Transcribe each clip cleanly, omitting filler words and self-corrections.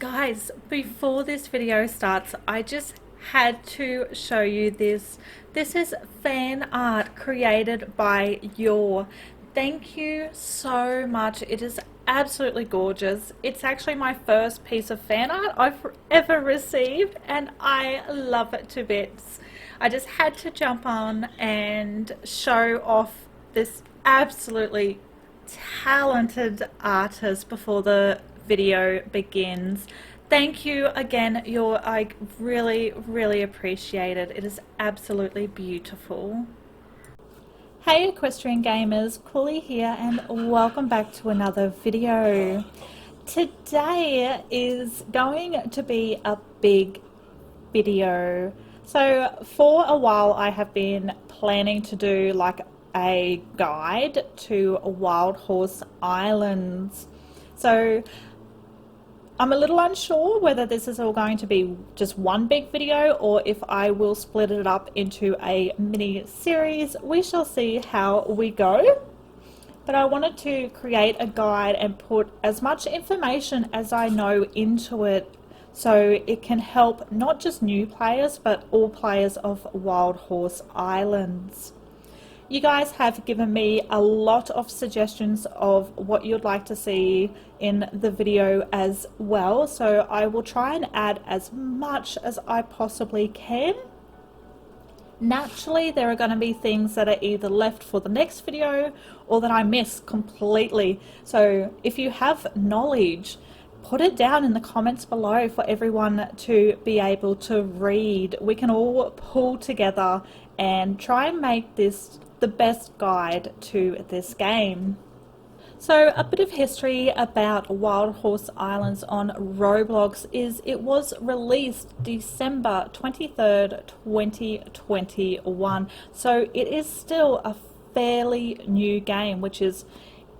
Guys, before this video starts, I just had to show you this. This is fan art created by Your. Thank you so much. It is absolutely gorgeous. It's actually my first piece of fan art I've ever received, and I love it to bits. I just had to jump on and show off this absolutely talented artist before the video begins. Thank you again, I really appreciate it. It is absolutely beautiful. Hey Equestrian Gamers, Koolie here and welcome back to another video. Today is going to be a big video. So for a while I have been planning to do like a guide to Wild Horse Islands. So I'm a little unsure whether this is all going to be just one big video or if I will split it up into a mini series. We shall see how we go. But I wanted to create a guide and put as much information as I know into it so it can help not just new players but all players of Wild Horse Islands. You guys have given me a lot of suggestions of what you'd like to see in the video as well, so I will try and add as much as I possibly can. Naturally, there are going to be things that are either left for the next video or that I miss completely. So if you have knowledge, put it down in the comments below for everyone to be able to read. We can all pull together and try and make this the best guide to this game. So a bit of history about Wild Horse Islands on Roblox is it was released December 23rd, 2021. So it is still a fairly new game, which is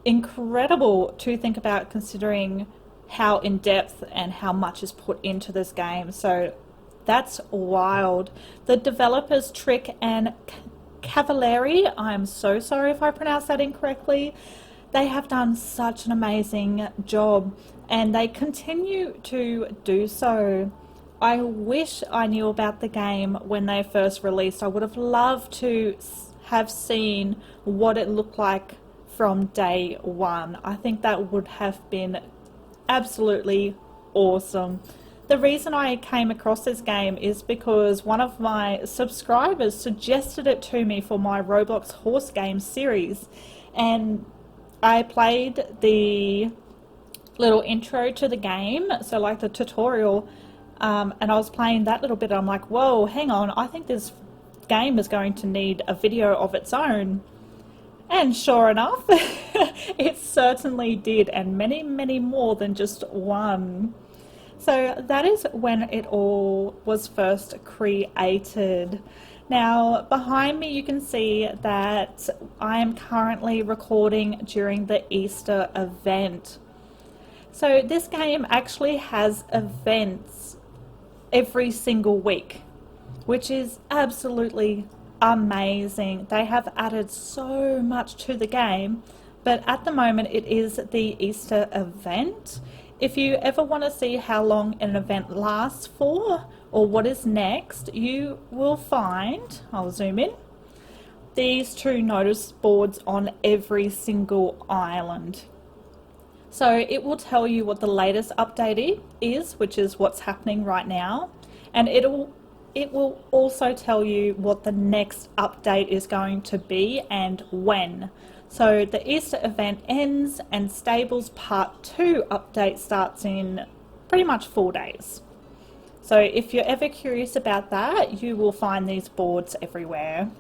incredible to think about considering how in depth and how much is put into this game. So that's wild. The developers Trick and Cavalieri, I'm so sorry if I pronounced that incorrectly, they have done such an amazing job and they continue to do so. I wish I knew about the game when they first released. I would have loved to have seen what it looked like from day one. I think that would have been absolutely awesome. The reason I came across this game is because one of my subscribers suggested it to me for my Roblox horse game series, and I played the little intro to the game, so like the tutorial, and I was playing that little bit and I'm like, whoa, hang on, I think this game is going to need a video of its own. And sure enough, it certainly did, and many more than just one. So that is when it all was first created. Now behind me you can see that I am currently recording during the Easter event. So this game actually has events every single week, which is absolutely amazing. They have added so much to the game, but at the moment it is the Easter event. If you ever want to see how long an event lasts for or what is next, you will find, I'll zoom in, these two notice boards on every single island. So it will tell you what the latest update is, which is what's happening right now, and it will also tell you what the next update is going to be and when. So the Easter event ends and Stables Part 2 update starts in pretty much 4 days. So if you're ever curious about that, you will find these boards everywhere.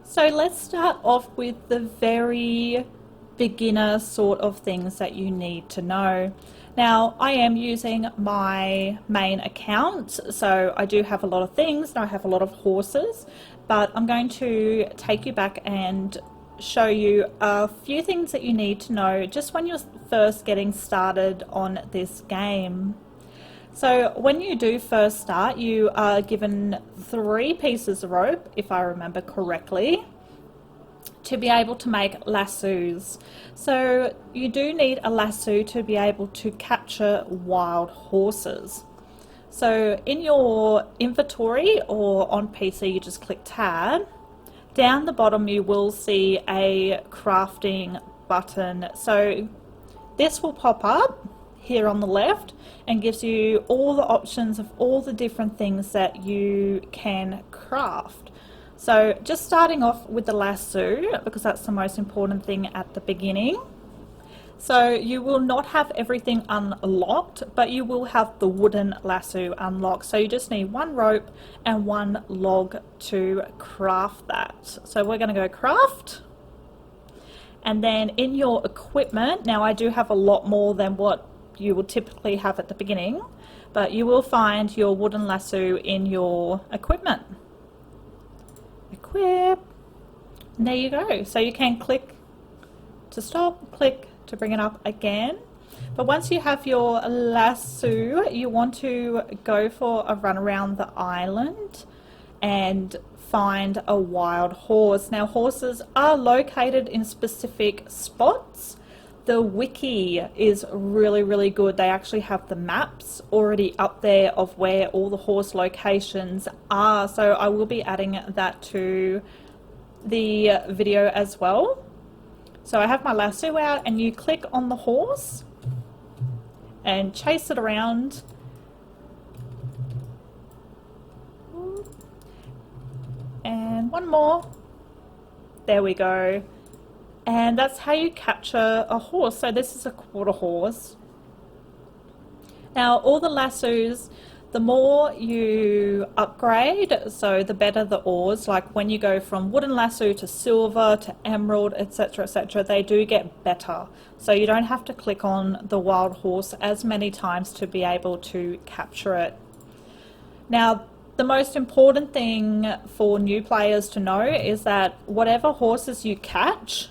So let's start off with the very beginner sort of things that you need to know. Now I am using my main account, so I do have a lot of things and I have a lot of horses, but I'm going to take you back and show you a few things that you need to know just when you're first getting started on this game. So when you do first start, you are given 3 pieces of rope, if I remember correctly. to be able to make lassos. So you do need a lasso to be able to capture wild horses. So in your inventory or on PC, you just click tab. Down the bottom you will see a crafting button. So this will pop up here on the left and gives you all the options of all the different things that you can craft. So just starting off with the lasso, because that's the most important thing at the beginning. So you will not have everything unlocked, but you will have the wooden lasso unlocked. So you just need one rope and one log to craft that. So we're going to go craft. And then in your equipment, now I do have a lot more than what you will typically have at the beginning, but you will find your wooden lasso in your equipment. Equip. And there you go. So you can click to stop, click to bring it up again. But once you have your lasso, you want to go for a run around the island and find a wild horse. Now horses are located in specific spots. The wiki is really good. They actually have the maps already up there of where all the horse locations are. So I will be adding that to the video as well. So I have my lasso out and you click on the horse and chase it around. And one more. There we go. And that's how you capture a horse. So this is a quarter horse. Now all the lassos, the more you upgrade, so the better the ores. Like when you go from wooden lasso to silver to emerald, etc, etc, they do get better. So you don't have to click on the wild horse as many times to be able to capture it. Now the most important thing for new players to know is that whatever horses you catch,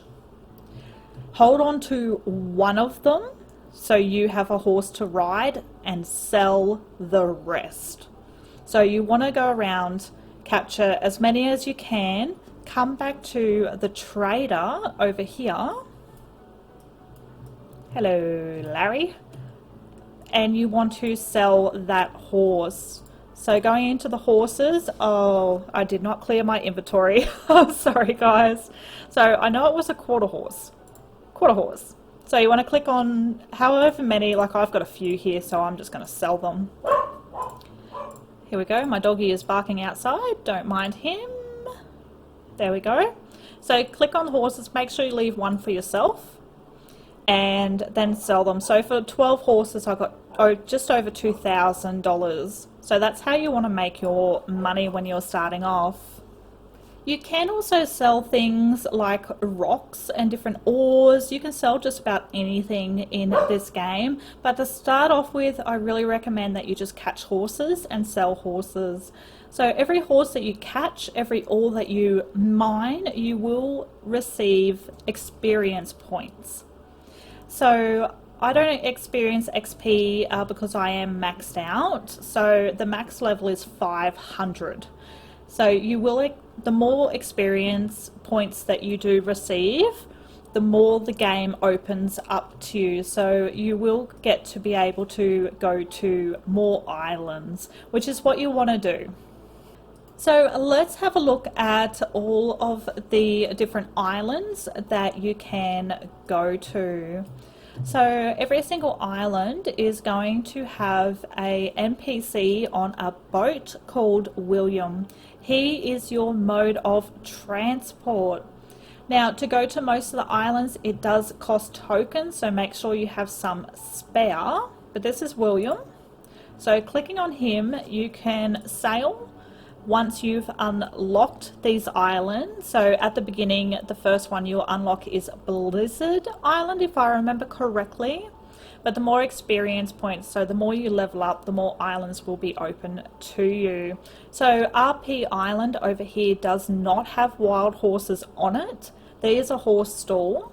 hold on to one of them so you have a horse to ride and sell the rest. So you want to go around, capture as many as you can, come back to the trader over here. Hello, Larry. And you want to sell that horse. So going into the horses, oh, I did not clear my inventory. I'm sorry guys. So I know it was a quarter horse. So you want to click on however many, like I've got a few here, so I'm just going to sell them. Here we go, my doggy is barking outside, don't mind him. There we go. So click on horses, make sure you leave one for yourself and then sell them. So for 12 horses I got just over $2,000. So that's how you want to make your money when you're starting off. You can also sell things like rocks and different ores. You can sell just about anything in this game. But to start off with, I really recommend that you just catch horses and sell horses. So every horse that you catch, every ore that you mine, you will receive experience points. So I don't experience XP because I am maxed out. So the max level is 500. So you will, the more experience points that you do receive, the more the game opens up to you. So you will get to be able to go to more islands, which is what you want to do. So let's have a look at all of the different islands that you can go to. So every single island is going to have a NPC on a boat called William. He is your mode of transport. Now to go to most of the islands it does cost tokens, so make sure you have some spare, but this is William. So clicking on him you can sail once you've unlocked these islands. So at the beginning, the first one you'll unlock is Blizzard Island, if I remember correctly. But the more experience points, so the more you level up, the more islands will be open to you. So RP Island over here does not have wild horses on it. There is a horse stall,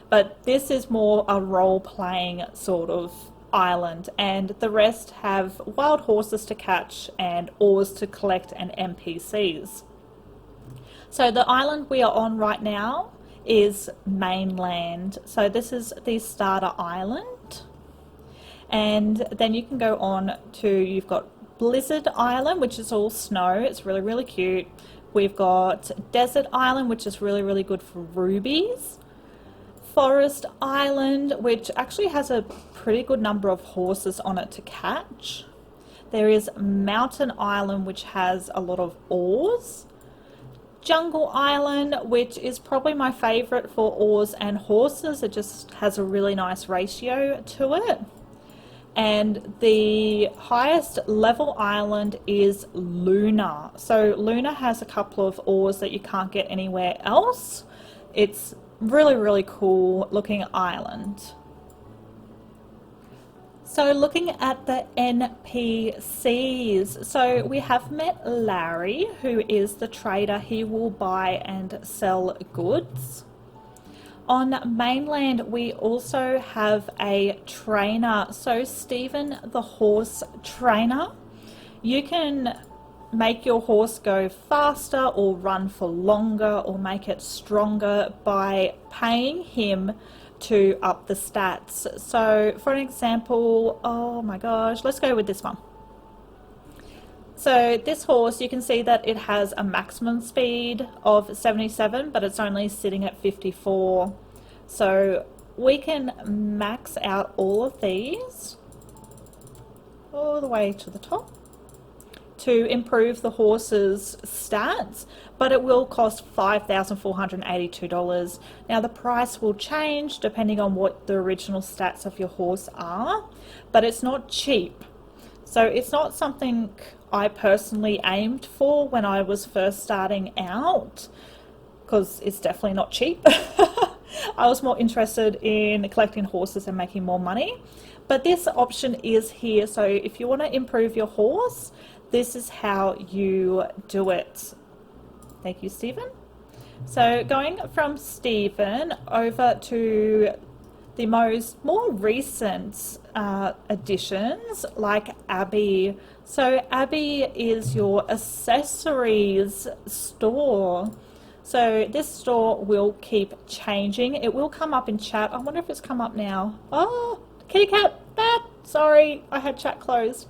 but this is more a role-playing sort of island, and the rest have wild horses to catch and ores to collect and NPCs. So the island we are on right now is mainland. So this is the starter island. And then you can go on to, you've got Blizzard Island, which is all snow. It's really, really cute. We've got Desert Island, which is really, really good for rubies. Forest Island, which actually has a pretty good number of horses on it to catch. There is Mountain Island, which has a lot of ores. Jungle Island, which is probably my favorite for ores and horses. It just has a really nice ratio to it. And the highest level island is Luna. So Luna has a couple of ores that you can't get anywhere else. It's really, really cool looking island. So looking at the NPCs, so we have met Larry, who is the trader. He will buy and sell goods. On mainland, we also have a trainer. So Stephen, the horse trainer, you can make your horse go faster or run for longer or make it stronger by paying him to up the stats. So for an example, oh my gosh, let's go with this one. So this horse, you can see that it has a maximum speed of 77, but it's only sitting at 54. So we can max out all of these all the way to the top to improve the horse's stats, but it will cost $5,482. Now the price will change depending on what the original stats of your horse are, but it's not cheap. So it's not something I personally aimed for when I was first starting out, because it's definitely not cheap. I was more interested in collecting horses and making more money, but this option is here. So if you want to improve your horse, this is how you do it. Thank you, Stephen. So going from Stephen over to the more recent additions, like Abby. So Abby is your accessories store. So this store will keep changing. It will come up in chat. I wonder if it's come up now. Oh, kitty cat, sorry, I had chat closed.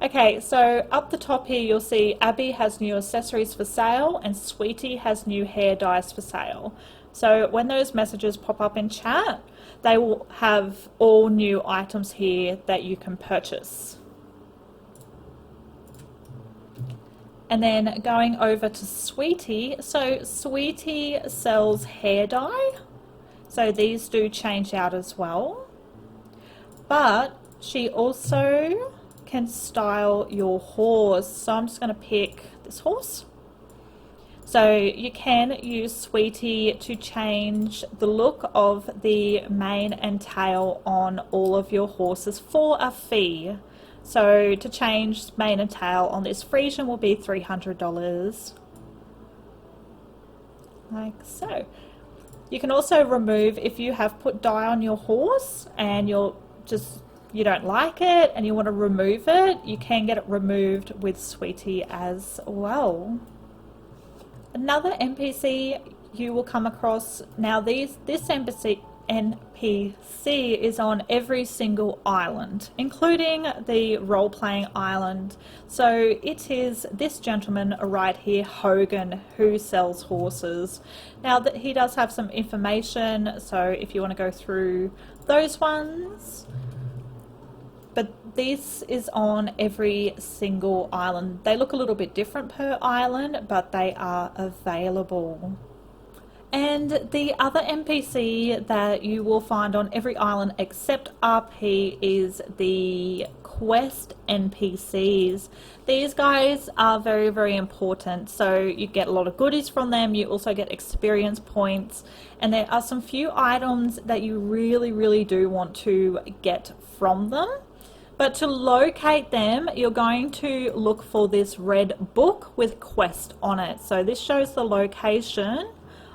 Okay, so up the top here you'll see Abby has new accessories for sale and Sweetie has new hair dyes for sale. So when those messages pop up in chat, they will have all new items here that you can purchase. And then going over to Sweetie, so Sweetie sells hair dye. So these do change out as well. But she also can style your horse. So I'm just going to pick this horse. So you can use Sweetie to change the look of the mane and tail on all of your horses for a fee. So to change mane and tail on this Frisian will be $300. Like so. You can also remove, if you have put dye on your horse and you don't like it and you want to remove it, you can get it removed with Sweetie as well. Another NPC you will come across, now this NPC is on every single island, including the role-playing island. So it is this gentleman right here, Hogan, who sells horses. Now that he does have some information, so if you want to go through those ones. But this is on every single island. They look a little bit different per island, but they are available. And the other NPC that you will find on every island except RP is the quest NPCs. These guys are very, very important. So you get a lot of goodies from them. You also get experience points. And there are some few items that you really, really do want to get from them. But to locate them, you're going to look for this red book with quest on it. So this shows the location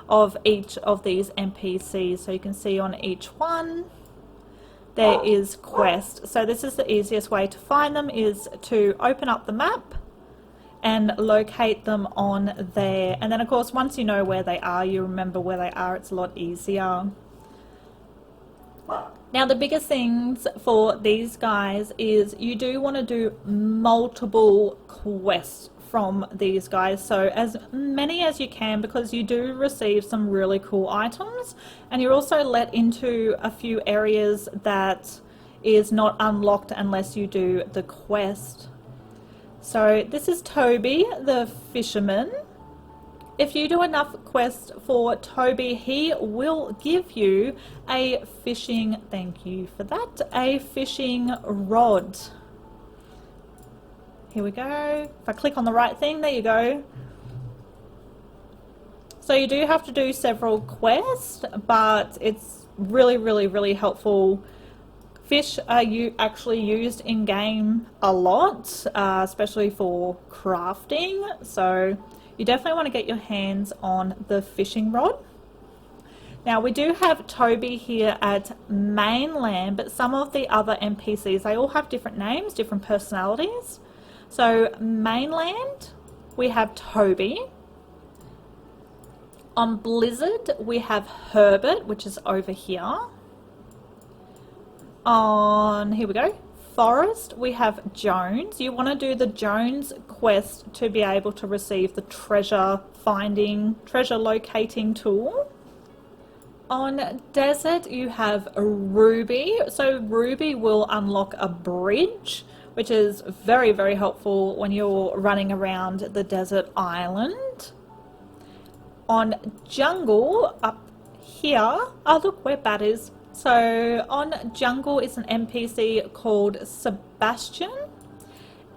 of each of these NPCs. So you can see on each one there is quest. So this is the easiest way to find them, is to open up the map and locate them on there. And then of course once you know where they are, you remember where they are, it's a lot easier. Now the biggest things for these guys is you do want to do multiple quests from these guys, so as many as you can, because you do receive some really cool items, and you're also let into a few areas that is not unlocked unless you do the quest. So this is Toby the fisherman. If you do enough quests for Toby, he will give you a fishing, thank you for that, a fishing rod. Here we go. If I click on the right thing, there you go. So you do have to do several quests, but it's really helpful. Fish are actually used in game a lot, especially for crafting. So you definitely want to get your hands on the fishing rod. Now we do have Toby here at mainland, but some of the other NPCs, they all have different names, different personalities. So mainland, we have Toby. On Blizzard, we have Herbert, which is over here. On, here we go, Forest, we have Jones. You want to do the Jones quest to be able to receive the treasure locating tool. On Desert, you have Ruby. So Ruby will unlock a bridge, which is very helpful when you're running around the desert island. On Jungle, up here, oh look where Bat is. So on Jungle is an NPC called Sebastian,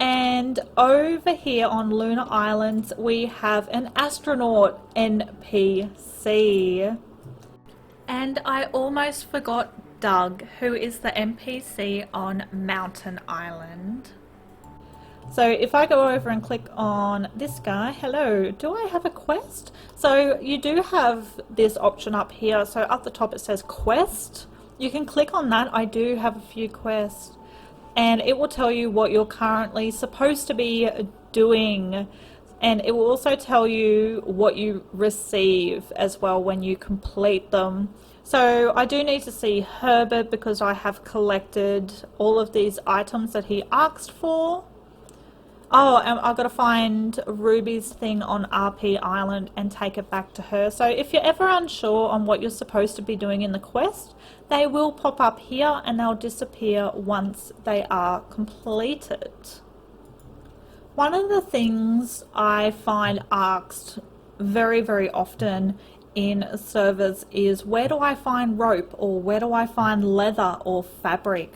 and over here on Lunar Islands we have an astronaut NPC. And I almost forgot Doug, who is the NPC on Mountain Island. So if I go over and click on this guy, hello, do I have a quest? So you do have this option up here. So up the top it says quest. You can click on that. I do have a few quests, and it will tell you what you're currently supposed to be doing. And it will also tell you what you receive as well when you complete them. So I do need to see Herbert because I have collected all of these items that he asked for. Oh, and I've got to find Ruby's thing on RP Island and take it back to her. So if you're ever unsure on what you're supposed to be doing in the quest, they will pop up here and they'll disappear once they are completed. One of the things I find asked very often in servers is, where do I find rope, or where do I find leather or fabric?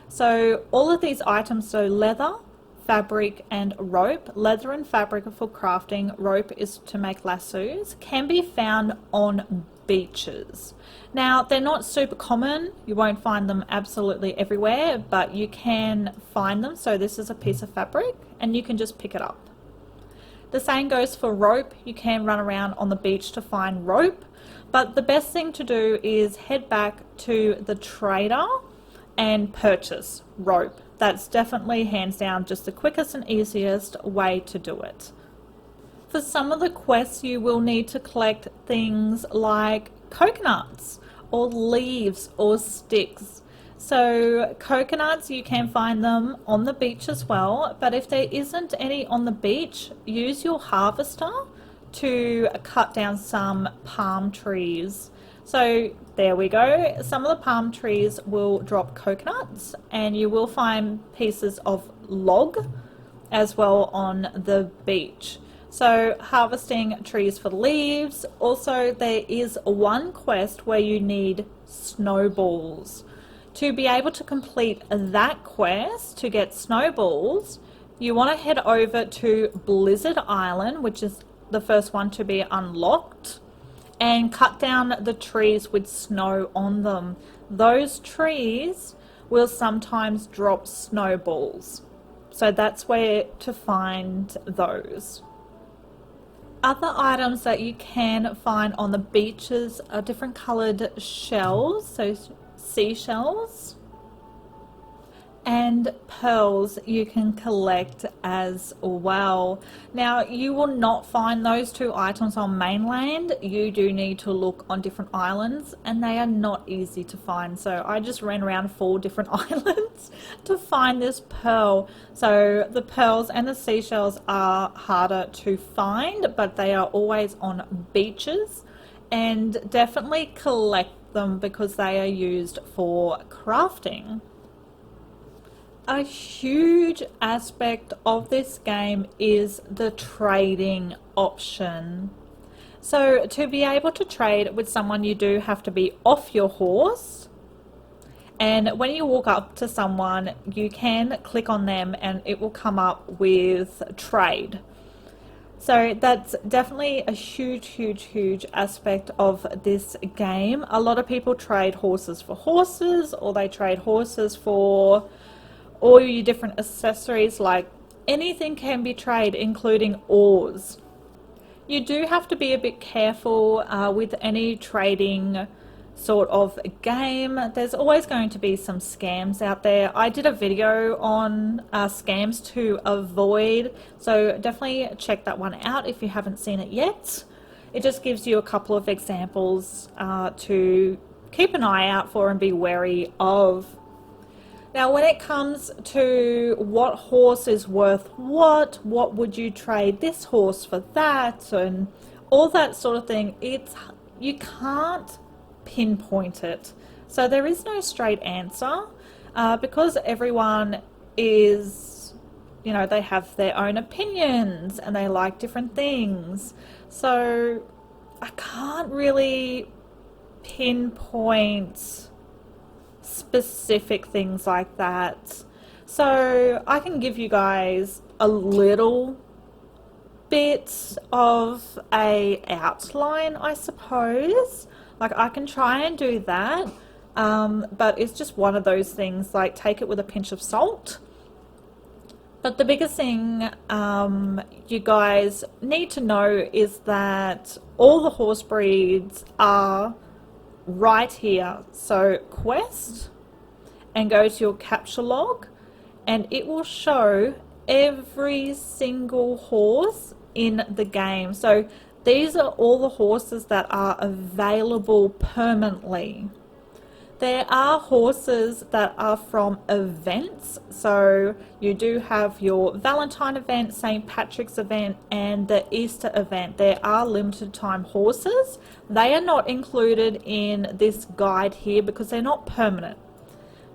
So all of these items, so leather, fabric and rope. Leather and fabric are for crafting, rope is to make lassos, can be found on beaches. Now they're not super common, you won't find them absolutely everywhere, but you can find them. So this is a piece of fabric and you can just pick it up. The same goes for rope. You can run around on the beach to find rope, but the best thing to do is head back to the trader and purchase rope. That's definitely hands down just the quickest and easiest way to do it. For some of the quests you will need to collect things like coconuts or leaves or sticks. So coconuts, you can find them on the beach as well, but if there isn't any on the beach, use your harvester to cut down some palm trees. So there we go. Some of the palm trees will drop coconuts, and you will find pieces of log as well on the beach. So harvesting trees for leaves. Also, there is one quest where you need snowballs. To be able to complete that quest, to get snowballs, you want to head over to Blizzard Island, which is the first one to be unlocked, and cut down the trees with snow on them. Those trees will sometimes drop snowballs. So that's where to find those. Other items that you can find on the beaches are different coloured shells, so seashells. And and pearls you can collect as well. Now, you will not find those two items on mainland. You do need to look on different islands, and they are not easy to find. So I just ran around 4 different islands to find this pearl. So the pearls and the seashells are harder to find, but they are always on beaches, and definitely collect them because they are used for crafting. A huge aspect of this game is the trading option. So to be able to trade with someone, you do have to be off your horse, and when you walk up to someone you can click on them and it will come up with trade. So that's definitely a huge aspect of this game. A lot of people trade horses for horses, or they trade horses for all your different accessories. Like anything can be traded, including oars. You do have to be a bit careful with any trading sort of game. There's always going to be some scams out there. I did a video on scams to avoid, so definitely check that one out if you haven't seen it yet. It just gives you a couple of examples to keep an eye out for and be wary of. Now, when it comes to what horse is worth what would you trade this horse for that, and all that sort of thing, you can't pinpoint it. So there is no straight answer because everyone is, you know, they have their own opinions and they like different things. So I can't really pinpoint specific things like that. So I can give you guys a little bit of a outline, I suppose. Like I can try and do that, but it's just one of those things, like take it with a pinch of salt. But the biggest thing you guys need to know is that all the horse breeds are right here. So quest and go to your capture log, and it will show every single horse in the game. So these are all the horses that are available permanently. There are horses that are from events. So you do have your Valentine event, St. Patrick's event, and the Easter event. There are limited time horses. They are not included in this guide here because they're not permanent.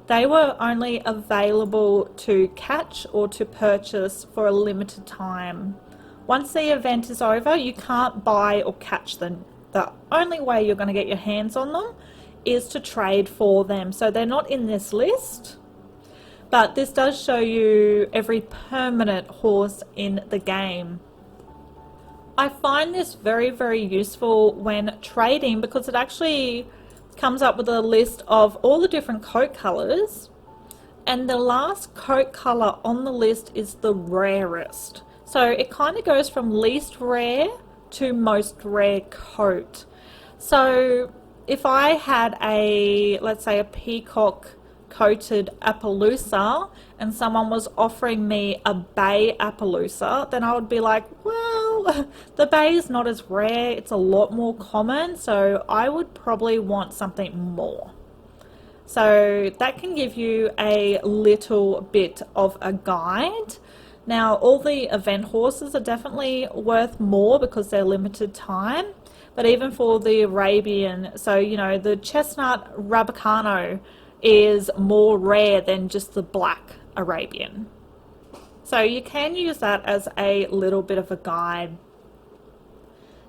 They were only available to catch or to purchase for a limited time. Once the event is over, you can't buy or catch them. The only way you're going to get your hands on them is to trade for them. So they're not in this list, but this does show you every permanent horse in the game. I find this very useful when trading because it actually comes up with a list of all the different coat colors, and the last coat color on the list is the rarest. So it kind of goes from least rare to most rare coat. So if I had a, let's say, a peacock coated Appaloosa and someone was offering me a bay Appaloosa, then I would be like, well, the bay is not as rare, it's a lot more common, so I would probably want something more. So that can give you a little bit of a guide. Now, all the event horses are definitely worth more because they're limited time, but even for the Arabian, so you know, the chestnut Rabicano is more rare than just the black Arabian. So you can use that as a little bit of a guide.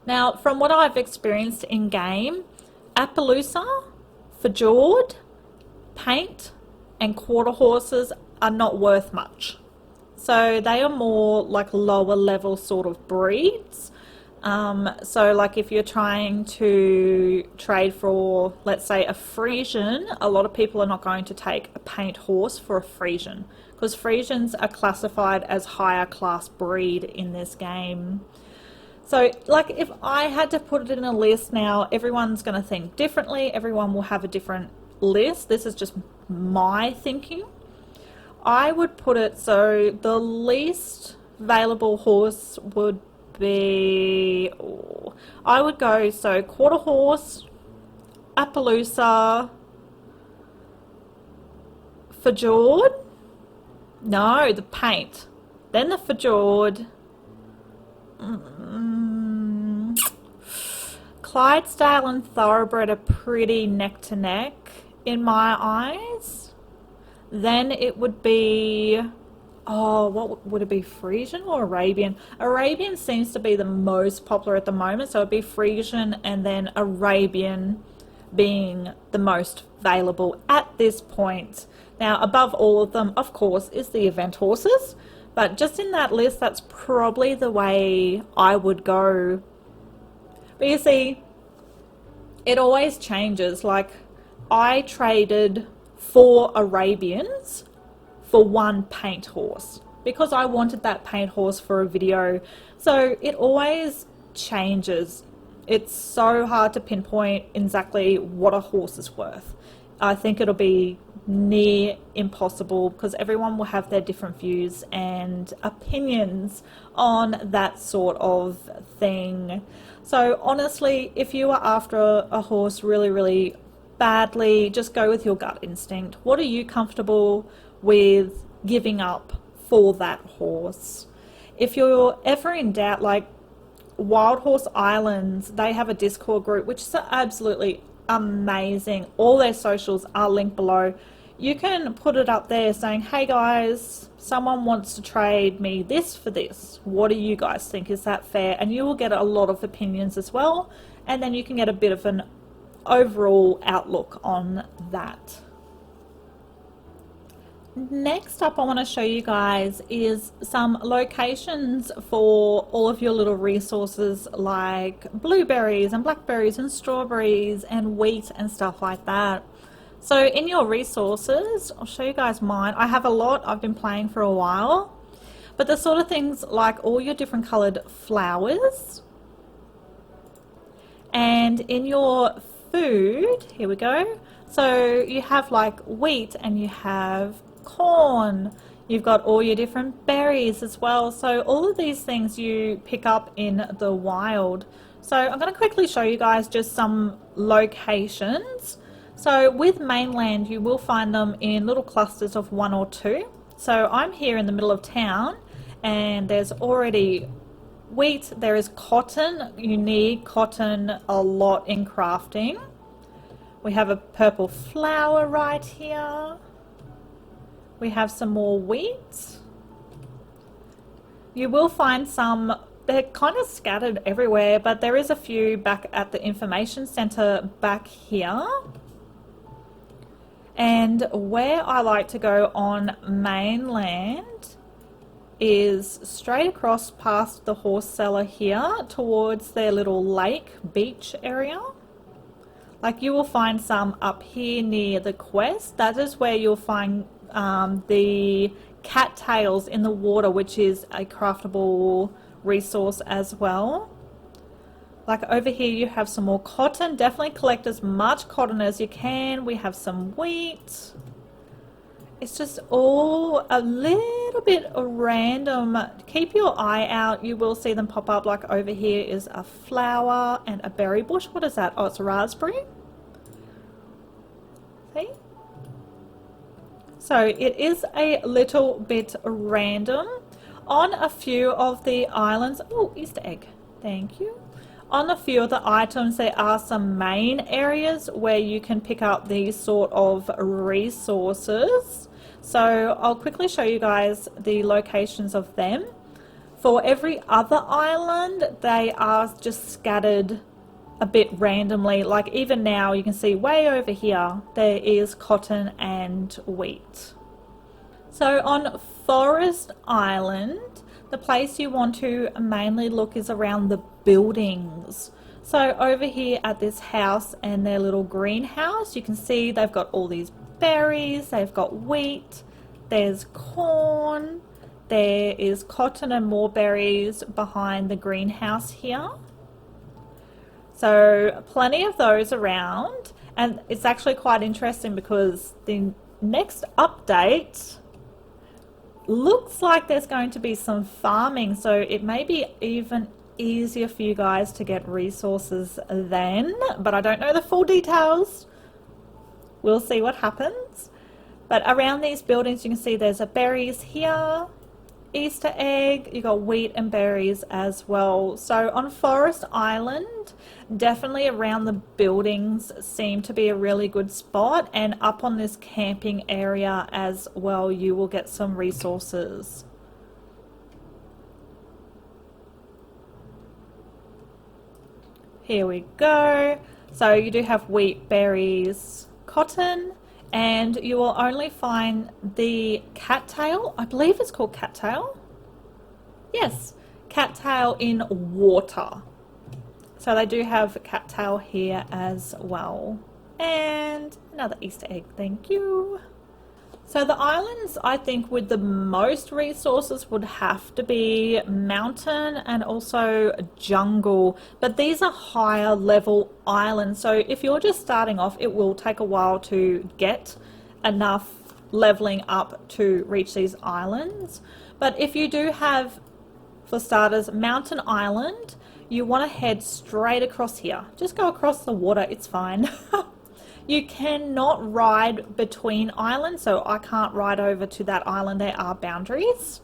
Now, from what I've experienced in game, Appaloosa, Fjord, Paint and quarter horses are not worth much. So they are more like lower level sort of breeds. So like if you're trying to trade for, let's say, a Frisian, a lot of people are not going to take a paint horse for a Frisian because Frisians are classified as higher class breed in this game. So like if I had to put it in a list now, everyone's going to think differently. Everyone will have a different list. This is just my thinking. I would put it so the least available horse would be, oh, I would go so quarter horse, Appaloosa, Fjord, no, the paint, then the Fjord, Clydesdale and Thoroughbred are pretty neck to neck in my eyes. Then it would be, oh, what would it be, Frisian or Arabian? Arabian seems to be the most popular at the moment, so it'd be Frisian and then Arabian being the most available at this point. Now, above all of them, of course, is the event horses, but just in that list, that's probably the way I would go. But you see, it always changes. Like, I traded 4 Arabians for 1 paint horse because I wanted that paint horse for a video. So it always changes. It's so hard to pinpoint exactly what a horse is worth. I think it'll be near impossible because everyone will have their different views and opinions on that sort of thing. So honestly, if you are after a horse really badly, just go with your gut instinct. What are you comfortable with giving up for that horse? If you're ever in doubt, like Wild Horse Islands, they have a Discord group which is absolutely amazing. All their socials are linked below. You can put it up there saying, hey guys, someone wants to trade me this for this. What do you guys think? Is that fair? And you will get a lot of opinions as well. And then you can get a bit of an overall outlook on that. Next up, I want to show you guys is some locations for all of your little resources like blueberries and blackberries and strawberries and wheat and stuff like that. So in your resources, I'll show you guys mine. I have a lot. I've been playing for a while, but the sort of things like all your different colored flowers. And in your food, here we go. So you have like wheat and you have corn. You've got all your different berries as well. So all of these things you pick up in the wild. So I'm going to quickly show you guys just some locations. So with mainland, you will find them in little clusters of 1 or 2. So I'm here in the middle of town and there's already wheat, there is cotton. You need cotton a lot in crafting. We have a purple flower right here. We have some more wheat. You will find some, they're kind of scattered everywhere, but there is a few back at the information center back here. And where I like to go on mainland is straight across past the horse cellar here towards their little lake beach area. Like you will find some up here near the quest. That is where you'll find the cattails in the water, which is a craftable resource as well. Like over here you have some more cotton. Definitely collect as much cotton as you can. We have some wheat. It's just all a little bit random. Keep your eye out. You will see them pop up. Like over here is a flower and a berry bush. What is that? Oh, it's a raspberry. See? So it is a little bit random. On a few of the islands, oh, Easter egg, thank you. On a few of the items, there are some main areas where you can pick up these sort of resources. So I'll quickly show you guys the locations of them. For every other island, they are just scattered a bit randomly. Like even now, you can see way over here, there is cotton and wheat. So on Forest Island, the place you want to mainly look is around the buildings. So over here at this house and their little greenhouse, you can see they've got all these berries, they've got wheat, there's corn, there is cotton and more berries behind the greenhouse here. So plenty of those around, and it's actually quite interesting because the next update looks like there's going to be some farming, so it may be even easier for you guys to get resources then, but I don't know the full details. We'll see what happens. But around these buildings you can see there's a berries here, Easter egg, you got wheat and berries as well. So on Forest Island, definitely around the buildings seem to be a really good spot, and up on this camping area as well you will get some resources. Here we go. So you do have wheat, berries, cotton, and you will only find the cattail. I believe it's called cattail. Yes, cattail in water. So they do have cattail here as well. And another Easter egg, thank you. So the islands, I think, with the most resources would have to be mountain and also jungle, but these are higher level islands, so if you're just starting off it will take a while to get enough leveling up to reach these islands. But if you do have, for starters, mountain island, you want to head straight across here. Just go across the water, it's fine. You cannot ride between islands, so I can't ride over to that island. There are boundaries,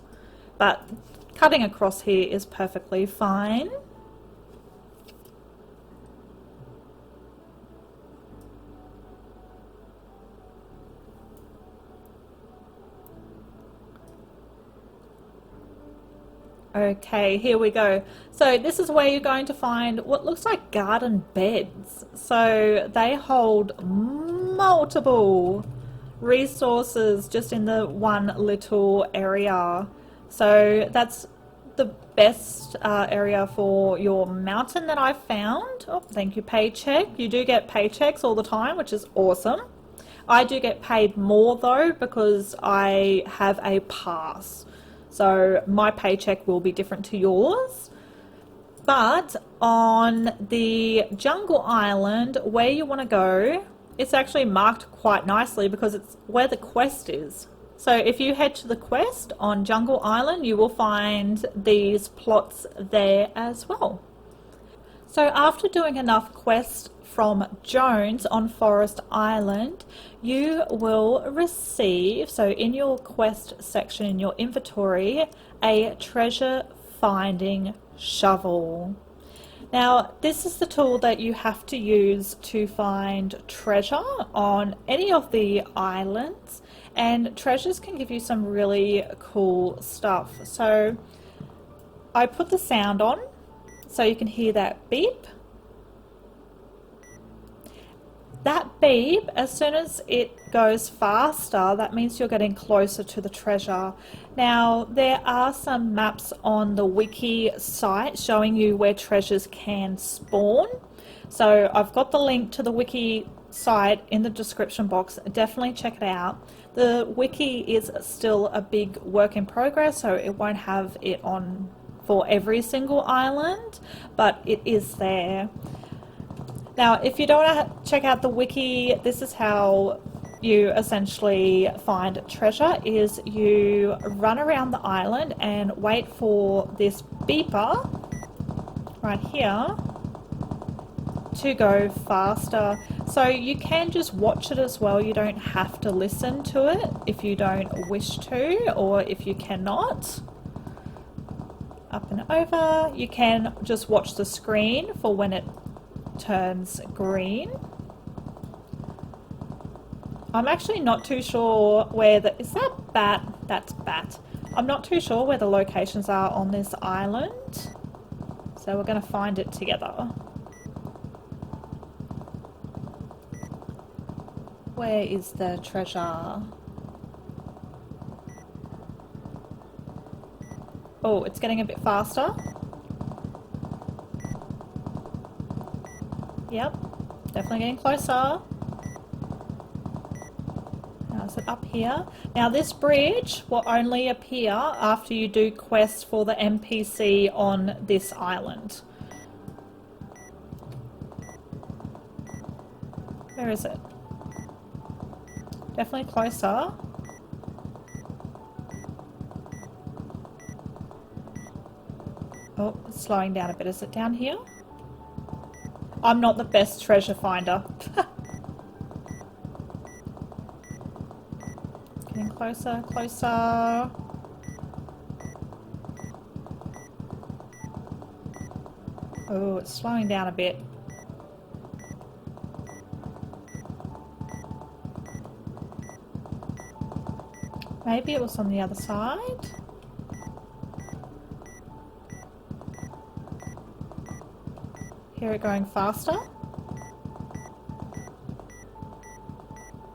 but cutting across here is perfectly fine. Okay, here we go. So this is where you're going to find what looks like garden beds. So they hold multiple resources just in the one little area. So that's the best area for your mountain that I've found. Oh, thank you, paycheck. You do get paychecks all the time, which is awesome. I do get paid more though because I have a pass. So my paycheck will be different to yours. But on the jungle island, where you want to go, it's actually marked quite nicely because it's where the quest is. So if you head to the quest on Jungle Island, you will find these plots there as well. So after doing enough quests from Jones on Forest Island, you will receive, so in your quest section in your inventory, a treasure finding shovel. Now this is the tool that you have to use to find treasure on any of the islands, and treasures can give you some really cool stuff. So I put the sound on so you can hear that beep. That beep, as soon as it goes faster, that means you're getting closer to the treasure. Now, there are some maps on the wiki site showing you where treasures can spawn. So I've got the link to the wiki site in the description box. Definitely check it out. The wiki is still a big work in progress, so it won't have it on for every single island, but it is there. Now, if you don't want to check out the wiki, this is how you essentially find treasure, is you run around the island and wait for this beeper right here to go faster. So you can just watch it as well. You don't have to listen to it if you don't wish to, or if you cannot. Up and over. You can just watch the screen for when it turns green. I'm actually not too sure where the, is that bat? That's bat. I'm not too sure where the locations are on this island, so we're going to find it together. Where is the treasure? Oh, it's getting a bit faster. Yep, definitely getting closer. Now is it up here? Now this bridge will only appear after you do quests for the NPC on this island. Where is it? Definitely closer. Oh, it's slowing down a bit. Is it down here? I'm not the best treasure finder. Getting closer, closer. Oh, it's slowing down a bit. Maybe it was on the other side. Hear it going faster.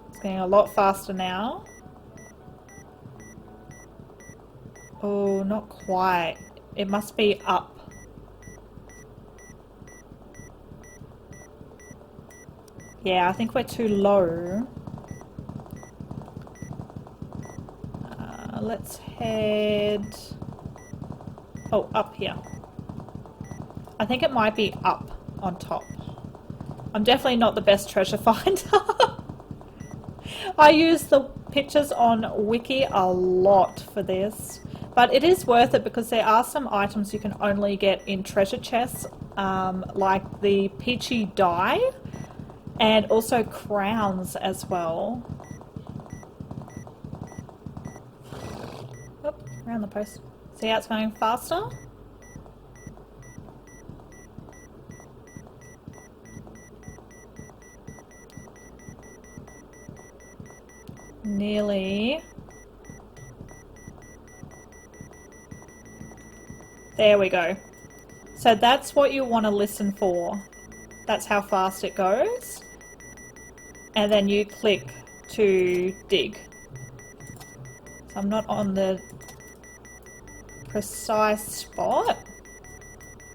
It's getting a lot faster now. Oh, not quite. It must be up. Yeah, I think we're too low. Let's head... Oh, up here. I think it might be up on top. I'm definitely not the best treasure finder. I use the pictures on Wiki a lot for this. But it is worth it because there are some items you can only get in treasure chests. Like the peachy dye. And also crowns as well. Oop, around the post. See how it's going faster? Nearly. There we go. So that's what you want to listen for. That's how fast it goes. And then you click to dig. So I'm not on the precise spot.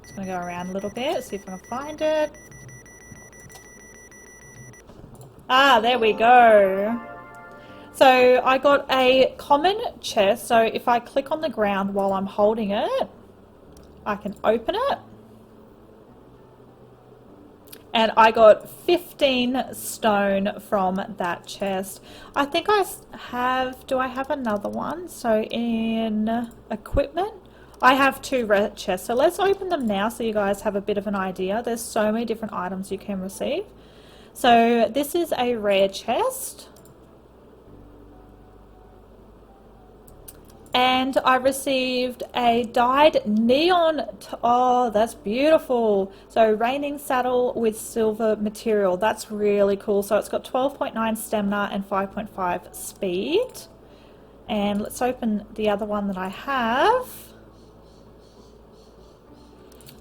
Just going to go around a little bit, see if I can find it. Ah, there we go. So I got a common chest, so if I click on the ground while I'm holding it, I can open it. And I got 15 stone from that chest. I think I have, do I have another one? So in equipment, I have 2 red chests. So let's open them now so you guys have a bit of an idea. There's so many different items you can receive. So this is a rare chest. And I received a dyed neon, oh that's beautiful. So raining saddle with silver material, that's really cool. So it's got 12.9 stamina and 5.5 speed. And let's open the other one that I have.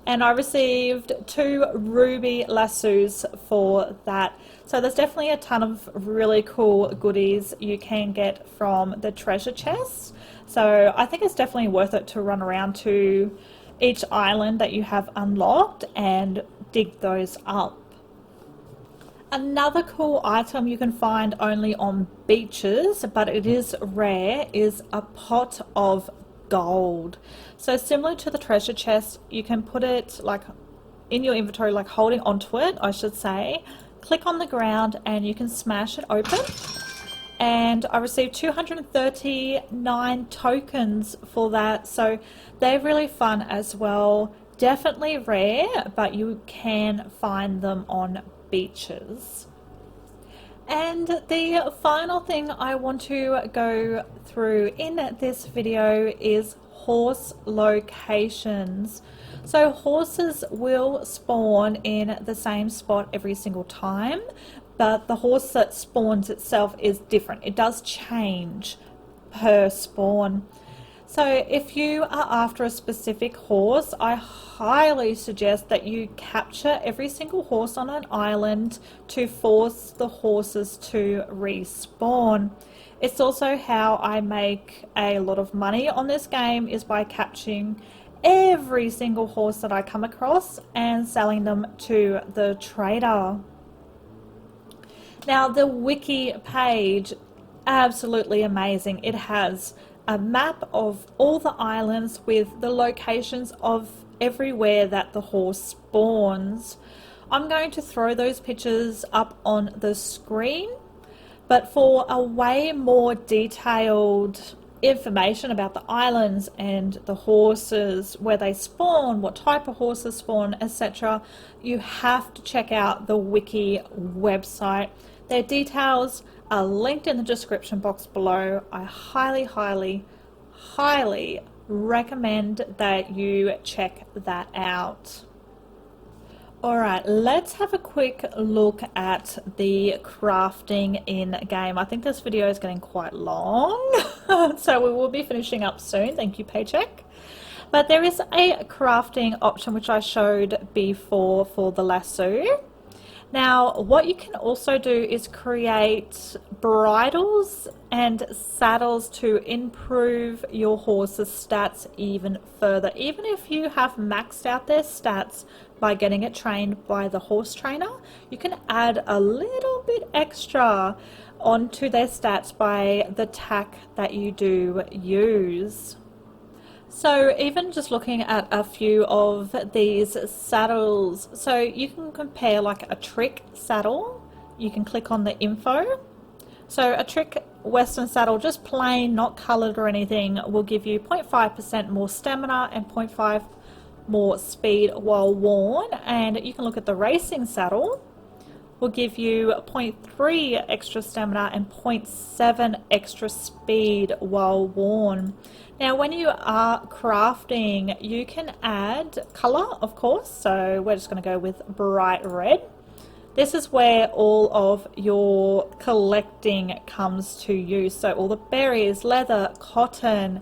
And I received 2 ruby lassos for that. So there's definitely a ton of really cool goodies you can get from the treasure chests. So I think it's definitely worth it to run around to each island that you have unlocked and dig those up. Another cool item you can find only on beaches, but it is rare, is a pot of gold. So similar to the treasure chest, you can put it like in your inventory, like holding onto it, I should say. Click on the ground and you can smash it open. And I received 239 tokens for that, so they're really fun as well. Definitely rare, but you can find them on beaches. And the final thing I want to go through in this video is horse locations. So horses will spawn in the same spot every single time, but the horse that spawns itself is different. It does change per spawn. So if you are after a specific horse, I highly suggest that you capture every single horse on an island to force the horses to respawn. It's also how I make a lot of money on this game, is by capturing every single horse that I come across and selling them to the trader. Now the wiki page, absolutely amazing. It has a map of all the islands with the locations of everywhere that the horse spawns. I'm going to throw those pictures up on the screen, but for a way more detailed information about the islands and the horses, where they spawn, what type of horses spawn, etc., you have to check out the wiki website. Their details are linked in the description box below. I highly, highly, highly recommend that you check that out. Alright, let's have a quick look at the crafting in game. I think this video is getting quite long, so we will be finishing up soon. Thank you, Paycheck. But there is a crafting option which I showed before for the lasso. Now, what you can also do is create bridles and saddles to improve your horse's stats even further. Even if you have maxed out their stats by getting it trained by the horse trainer, you can add a little bit extra onto their stats by the tack that you do use. So even just looking at a few of these saddles, so you can compare like a trick saddle. You can click on the info. So a trick western saddle, just plain, not colored or anything, will give you 0.5% more stamina and 0.5 more speed while worn. And you can look at the racing saddle, will give you 0.3 extra stamina and 0.7 extra speed while worn. Now when you are crafting, you can add color, of course, so we're just going to go with bright red. This is where all of your collecting comes to use, so all the berries, leather, cotton.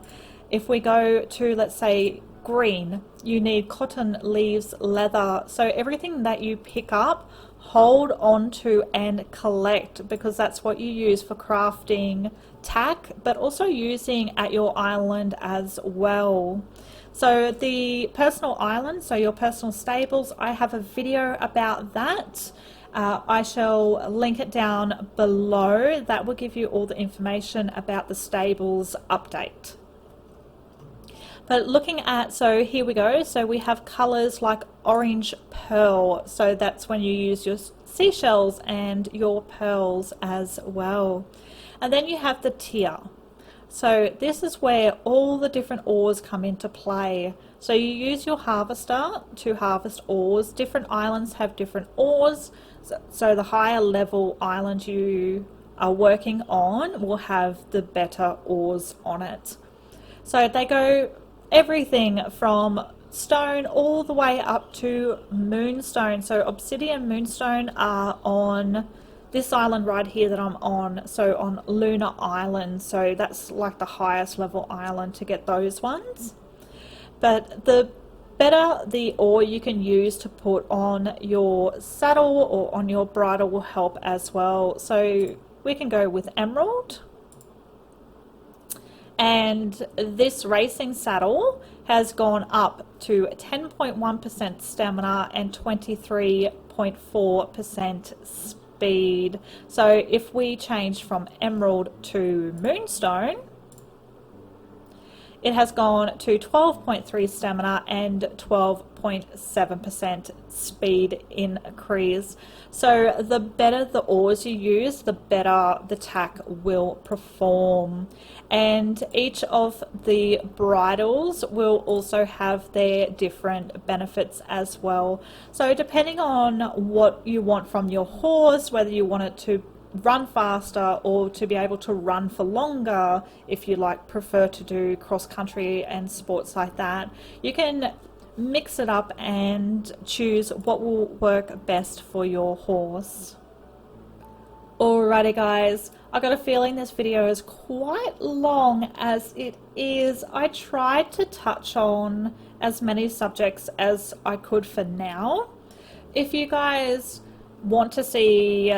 If we go to, let's say, green, you need cotton, leaves, leather. So everything that you pick up, hold on to and collect, because that's what you use for crafting tack, but also using at your island as well. So the personal island, so your personal stables, I have a video about that. I shall link it down below. That will give you all the information about the stables update. But looking at, so here we go, so we have colors like orange pearl, so that's when you use your seashells and your pearls as well. And then you have the tier. So this is where all the different ores come into play. So you use your harvester to harvest ores. Different islands have different ores, so the higher level island you are working on will have the better ores on it. So they go everything from stone all the way up to moonstone. So obsidian, moonstone are on this island right here that I'm on, so on Lunar Island. So that's like the highest level island to get those ones. But the better the ore you can use to put on your saddle or on your bridle will help as well. So we can go with emerald. And this racing saddle has gone up to 10.1% stamina and 23.4% speed. So if we change from emerald to moonstone, it has gone to 12.3 stamina and 12.7% speed increase. So the better the ores you use, the better the tack will perform. And each of the bridles will also have their different benefits as well. So depending on what you want from your horse, whether you want it to run faster or to be able to run for longer, if you prefer to do cross country and sports like that, you can mix it up and choose what will work best for your horse. Alrighty guys, I got a feeling this video is quite long as it is. I tried to touch on as many subjects as I could for now. If you guys want to see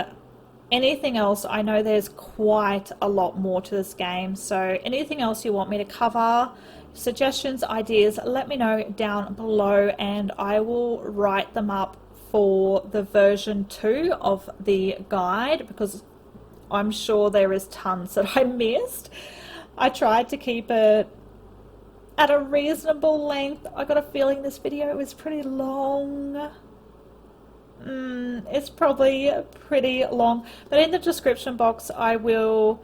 anything else, I know there's quite a lot more to this game, so anything else you want me to cover, suggestions, ideas, let me know down below and I will write them up for the version 2 of the guide, because I'm sure there is tons that I missed. I tried to keep it at a reasonable length. I got a feeling this video is pretty long. It's probably pretty long, but in the description box I will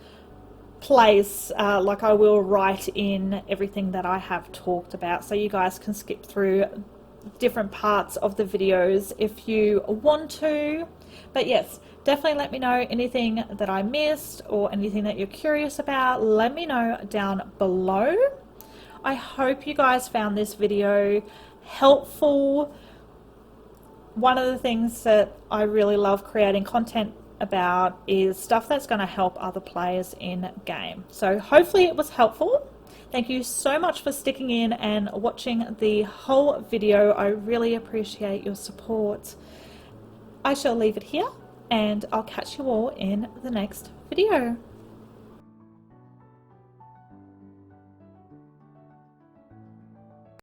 place, like I will write in everything that I have talked about, so you guys can skip through different parts of the videos if you want to. But yes, definitely let me know anything that I missed or anything that you're curious about. Let me know down below. I hope you guys found this video helpful. One of the things that I really love creating content about is stuff that's going to help other players in game. So hopefully it was helpful. Thank you so much for sticking in and watching the whole video. I really appreciate your support. I shall leave it here, and I'll catch you all in the next video.